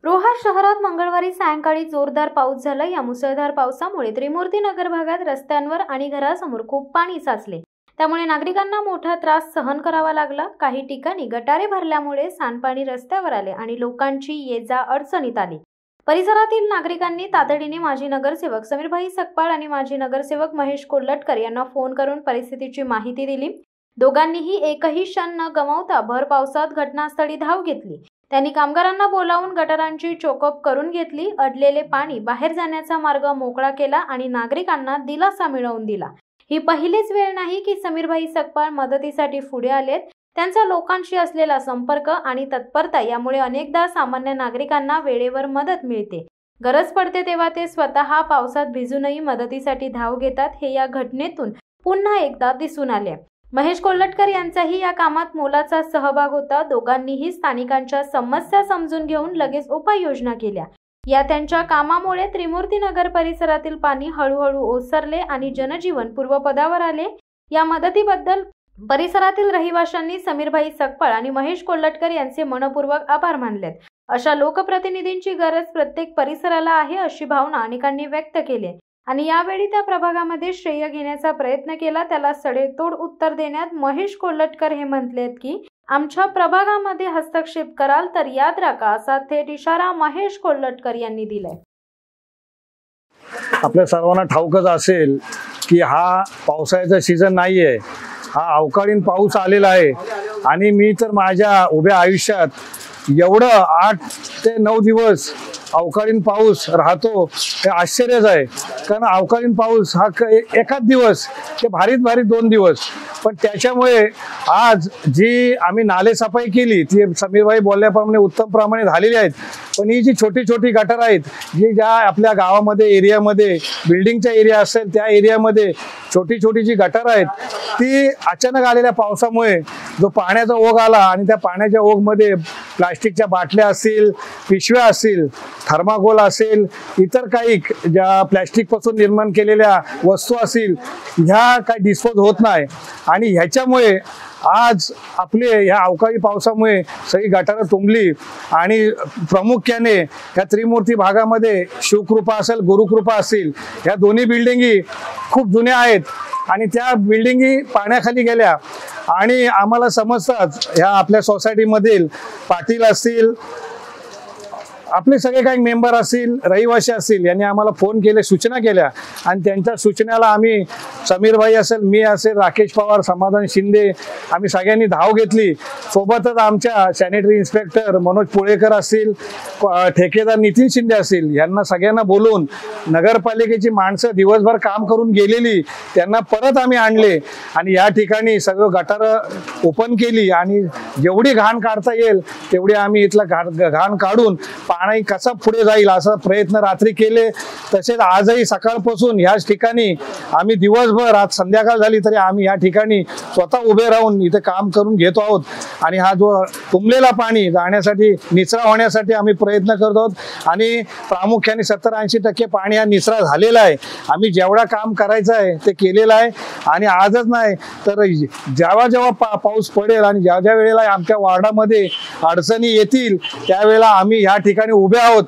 रोहा शहरात मंगळवारी सायंकाळी जोरदार पाऊस झाला। या मुसळधार पावसामुळे त्रिमूर्ती नगर भागात रस्त्यांवर आणि घरासमोर खूप पाणी साचले। त्यामुळे नागरिकांना मोठा त्रास सहन करावा लागला। काही ठिकाणी गटारे भरल्यामुळे सांडपाणी रस्त्यावर आले आणि लोकांची ये-जा अडचणीत आली। परिसरातील नागरिकांनी तातडीने माजी नगरसेवक समीरभाई सकपाळ आणि माजी नगरसेवक महेश कोल्हटकर यांना फोन करून परिस्थितीची माहिती दिली। दोघांनीही एकही क्षण न गमावता भर पावसात घटनास्थळी धाव घेतली। त्यांनी कामगारांना बोलावून गटारांची चोकअप करून घेतली, अडलेले पाणी बाहेर जाण्याचा मार्ग मोकळा केला आणि नागरिकांना दिलासा मिळवून दिला। ही पहिलीच वेळ नाही की समीरभाई सकपाळ मदतीसाठी पुढे आलेत। त्यांचा लोकांशी असलेला संपर्क आणि तत्परता यामुळे अनेकदा सामान्य नागरिकांना वेळेवर मदत मिळते। गरज पडते तेव्हा ते स्वतः पावसात भिजूनही मदतीसाठी धाव घेतात। हे या घटनेतून पुन्हा एकदा दिसून आले। महेश कोल्हटकर यांचाही या कामात मोलाचा सहभाग होता। दोघांनीही स्थानिकांच्या समस्या समजून घेऊन लगेच उपाययोजना केल्या। या त्यांच्या कामामुळे त्रिमूर्ती नगर परिसरातील पाणी हळूहळू ओसरले आणि जनजीवन पूर्वपदावर आले। या मदतीबद्दल परिसरातील रहिवाशांनी समीरभाई सकपाळ आणि महेश कोल्हटकर यांचे मनपूर्वक आभार मानलेत। अशा लोकप्रतिनिधींची गरज प्रत्येक परिसराला आहे, अशी भावना अनेकांनी व्यक्त केली आणि यावेळी त्या प्रभागामध्ये श्रेय घेण्याचा प्रयत्न केला। त्याला सडेतोड उत्तर देण्यात महेश कोल्हटकर हे म्हटलेत की आमच्या प्रभागामध्ये हस्तक्षेप कराल तर याद राखा, असा थेट इशारा महेश कोल्हटकर यांनी दिलाय। आपल्या सर्वांना ठाऊकच असेल की हा पावसाळ्याचा सीझन नाहीये, हा अवकाळीन पाऊस आलेला आहे आणि मी तर माझ्या उभ्या आयुष्यात एवढं 8 ते 9 दिवस अवकाळीन पाऊस राहतो हे आश्चर्यच आहे। कारण अवकाळीन पाऊस हा एकाच दिवस ते भारीत 2 दिवस, पण त्याच्यामुळे आज जी आम्ही नाले सफाई केली ती समीरभाई बोलल्याप्रमाणे उत्तम प्रमाणे झालेली आहेत। पण ही जी छोटी छोटी गटार आहेत जी ज्या आपल्या गावामध्ये एरियामध्ये बिल्डिंगच्या एरिया असेल त्या एरियामध्ये छोटी छोटी जी गटार आहेत ती अचानक आलेल्या पावसामुळे जो पाण्याचा ओघ आला आणि त्या पाण्याच्या ओघमध्ये प्लास्टिकच्या बाटल्या असतील, पिशव्या असतील, थर्माकोल असेल, इतर काही ज्या प्लॅस्टिक पासून निर्माण केलेल्या वस्तू असतील ह्या काही डिस्पोज होत नाही आणि ह्याच्यामुळे आज आपले ह्या अवकाळी पावसामुळे सगळी गटारं तुंबली आणि प्रामुख्याने ह्या त्रिमूर्ती भागामध्ये शिवकृपा असेल, गुरुकृपा असतील, ह्या दोन्ही बिल्डिंगी खूप जुन्या आहेत आणि त्या बिल्डिंगी पाण्याखाली गेल्या आणि आम्हाला समजतात ह्या आपल्या सोसायटीमधील पाटील असतील, आपले सगळे काही मेंबर असतील, रहिवासी असतील, यांनी आम्हाला फोन केले, सूचना केल्या आणि त्यांच्या सूचनेला आम्ही समीरभाई असेल, मी असेल, राकेश पवार, समाधान शिंदे आम्ही सगळ्यांनी धाव घेतली। सोबतच आमच्या सॅनिटरी इन्स्पेक्टर मनोज पुळेकर असतील, ठेकेदार नितीन शिंदे असतील, यांना सगळ्यांना बोलून नगरपालिकेची माणसं दिवसभर काम करून गेलेली त्यांना परत आम्ही आणले आणि या ठिकाणी सगळं गटारं ओपन केली आणि जेवढी घाण काढता येईल तेवढी आम्ही इथला घाण काढून पाणी कसा पुढे जाईल असा प्रयत्न रात्री केले। तसेच आजही सकाळपासून ह्याच ठिकाणी आम्ही दिवसभर, आज संध्याकाळ झाली तरी आम्ही या ठिकाणी स्वतः उभे राहून इथे काम करून घेतो आहोत आणि हा जो तुंबलेला पाणी जाण्यासाठी, निचरा होण्यासाठी आम्ही प्रयत्न करतो आहोत आणि प्रामुख्याने 70-80% पाणी हा निचरा झालेला आहे। आम्ही जेवढा काम करायचं आहे ते केलेलं आहे आणि आजच नाही तर जेव्हा जेव्हा पाऊस पडेल आणि ज्या ज्या वेळेला आमच्या वार्डामध्ये अडचणी येतील त्यावेळेला आम्ही ह्या ठिकाणी उभे आहोत।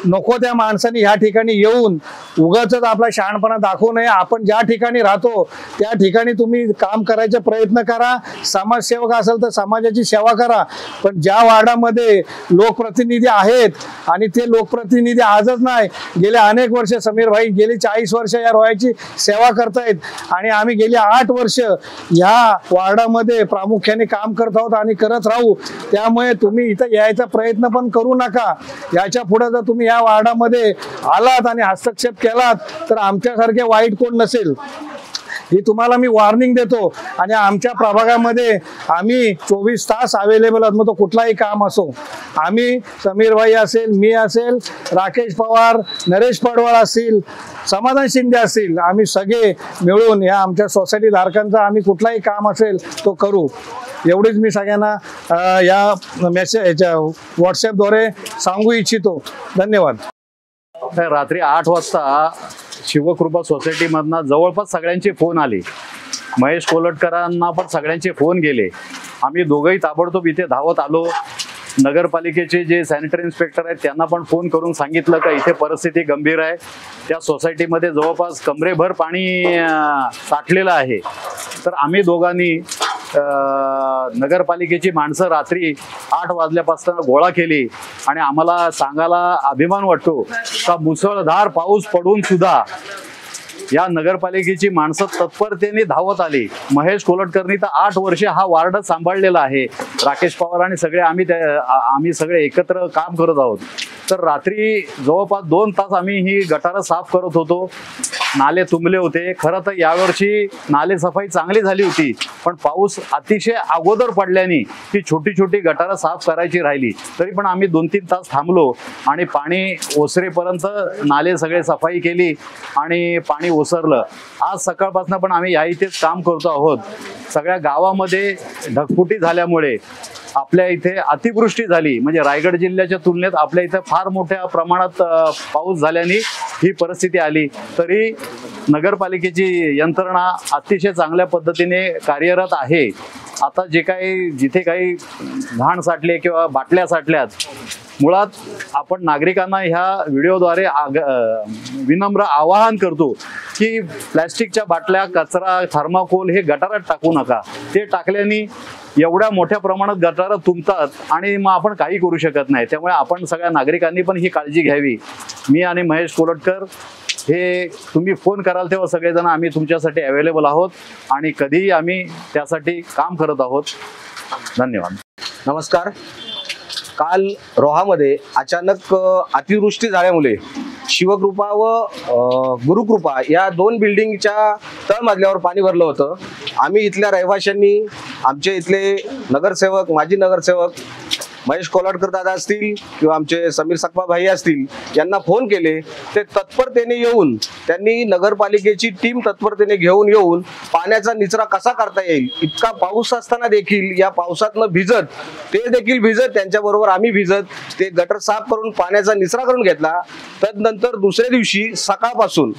नको त्या माणसांनी ह्या ठिकाणी येऊन उगाच आपला शहाणपणा दाखवू नये। आपण ज्या ठिकाणी राहतो त्या ठिकाणी तुम्ही काम करायचा प्रयत्न करा, समाजसेवक असेल तर समाजाची सेवा करा, पण ज्या वार्डामध्ये लोकप्रतिनिधी आहेत आणि ते लोकप्रतिनिधी आजच नाही, गेले अनेक वर्ष समीरभाई गेली 40 वर्ष या रोयाची सेवा करतायत आणि आम्ही गेली 8 वर्ष या वार्डामध्ये प्रामुख्याने काम करत आहोत आणि करत राहू। त्यामुळे तुम्ही इथं यायचा प्रयत्न पण करू नका। याच्या पुढे जर तुम्ही या वार्डामध्ये आलात आणि हस्तक्षेप केलात तर आमच्यासारखे वाईट कोण नसेल, ही तुम्हाला मी वॉर्निंग देतो। आणि आमच्या प्रभागामध्ये आम्ही 24 तास अवेलेबल आहोत, मग तो कुठलाही काम असो। आम्ही समीरभाई असेल, मी असेल, राकेश पवार, नरेश पडवळ असतील, समाधान शिंदे असतील, आम्ही सगळे मिळून या आमच्या सोसायटी धारकांचा आम्ही कुठलाही काम असेल तो करू। एवढीच मी सगळ्यांना या व्हॉट्सॲपद्वारे सांगू इच्छितो। धन्यवाद। रात्री 8 वाजता शिवकृपा सोसायटीमधनं जवळपास सगळ्यांचे फोन आले। महेश कोल्हटकरांना पण सगळ्यांचे फोन गेले। आम्ही दोघंही ताबडतोब इथे धावत आलो नगरपालिकेचे जे सॅनिटरी इन्स्पेक्टर आहेत त्यांना पण फोन करून सांगितलं का इथे परिस्थिती गंभीर आहे. त्या सोसायटीमध्ये जवळपास कमरेभर पाणी साठलेलं आहे. तर आम्ही दोघांनी नगरपालिकेची माणसं रात्री 8 वाजल्यापासून गोळा केली आणि आम्हाला सांगायला अभिमान वाटतो का मुसळधार पाऊस पडून सुद्धा या नगरपालिकेची माणसं तत्परतेने धावत आली. महेश कोलटकरनी तर 8 वर्षे हा वार्ड सांभाळलेला आहे. राकेश पवार आणि सगळे आम्ही सगळे एकत्र काम करत आहोत. तर रात्री जवळपास 2 तास आम्ही ही गटारं साफ करत होतो. नाले तुंबले होते. खरं तर यावर्षी नाले सफाई चांगली झाली होती, पण पाऊस अतिशय अगोदर पडल्याने ती छोटी छोटी गटारं साफ करायची राहिली. तरी पण आम्ही 2-3 तास थांबलो आणि पाणी ओसरेपर्यंत नाले सगळे सफाई केली आणि पाणी ओसरलं. आज सकाळपासून पण आम्ही या इथेच काम करतो आहोत. सगळ्या गावामध्ये ढगफुटी झाल्यामुळे आपल्या इथे अतिवृष्टी झाली. म्हणजे रायगड जिल्ह्याच्या तुलनेत आपल्या इथे फार मोठ्या प्रमाणात पाऊस झाल्याने ही परिस्थिती आली. तरी नगरपालिकेची यंत्रणा अतिशय चांगल्या पद्धतीने कार्यरत आहे. आता जिथे काही घाण साठले किंवा बाटल्या साठल्यात, मुळात आपण नागरिकांना ह्या व्हिडिओद्वारे विनम्र आवाहन करतो की प्लॅस्टिकच्या बाटल्या, कचरा, थर्माकोल हे गटारात टाकू नका. ते टाकल्याने एवढ्या मोठ्या प्रमाणात गटारं तुंबतात आणि मग आपण काही करू शकत नाही. त्यामुळे आपण सगळ्या नागरिकांनी पण ही काळजी घ्यावी. मी आणि महेश कोलटकर हे तुम्ही फोन कराल तेव्हा सगळेजण आम्ही तुमच्यासाठी अवेलेबल आहोत आणि कधीही आम्ही त्यासाठी काम करत आहोत. धन्यवाद. नमस्कार. काल रोहामध्ये अचानक अतिवृष्टी झाल्यामुळे शिवकृपा व गुरुकृपा या 2 बिल्डिंगच्या तळमजल्यावर पाणी भरलं होतं. आम्ही इथल्या रहिवाशांनी, आमचे इथले नगरसेवक, माजी नगरसेवक महेश कोलटकर दादा असतील किंवा आमचे समीर सकपा भाई असतील यांना फोन केले. ते तत्परतेने येऊन, त्यांनी नगरपालिकेची टीम तत्परतेने घेऊन येऊन पाण्याचा निचरा कसा करता येईल, इतका पाऊस असताना देखील या पावसातनं भिजत, ते देखील भिजत, त्यांच्याबरोबर आम्ही भिजत ते गटर साफ करून पाण्याचा निचरा करून घेतला. तदनंतर दुसऱ्या दिवशी सकाळपासून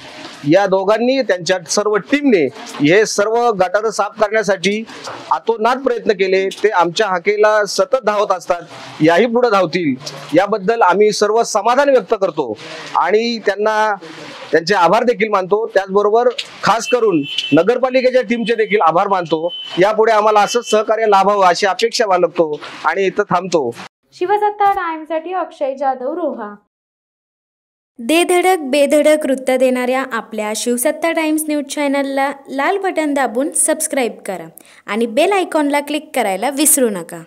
या दोघांनी, त्यांच्या सर्व टीमने हे सर्व गटार साफ करण्यासाठी अतोनात प्रयत्न केले. ते आमच्या हाकेला सतत धावत असतात, याही पुढे धावतील याबद्दल आम्ही सर्व समाधान व्यक्त करतो आणि त्यांना त्यांचे आभार देखील मानतो. त्याचबरोबर खास करून नगरपालिकेच्या टीमचे देखील आभार मानतो. यापुढे आम्हाला असंच सहकार्य लाभावं अशी अपेक्षा बाळगतो आणि इथं थांबतो. शिवसत्ता टाइम्ससाठी अक्षय जाधव, रोहा. दे धडक बेधडक वृत्त देणाऱ्या आपल्या शिवसत्ता टाइम्स न्यूज चॅनलला लाल बटन दाबून सबस्क्राईब करा आणि बेल आयकॉनला क्लिक करायला विसरू नका.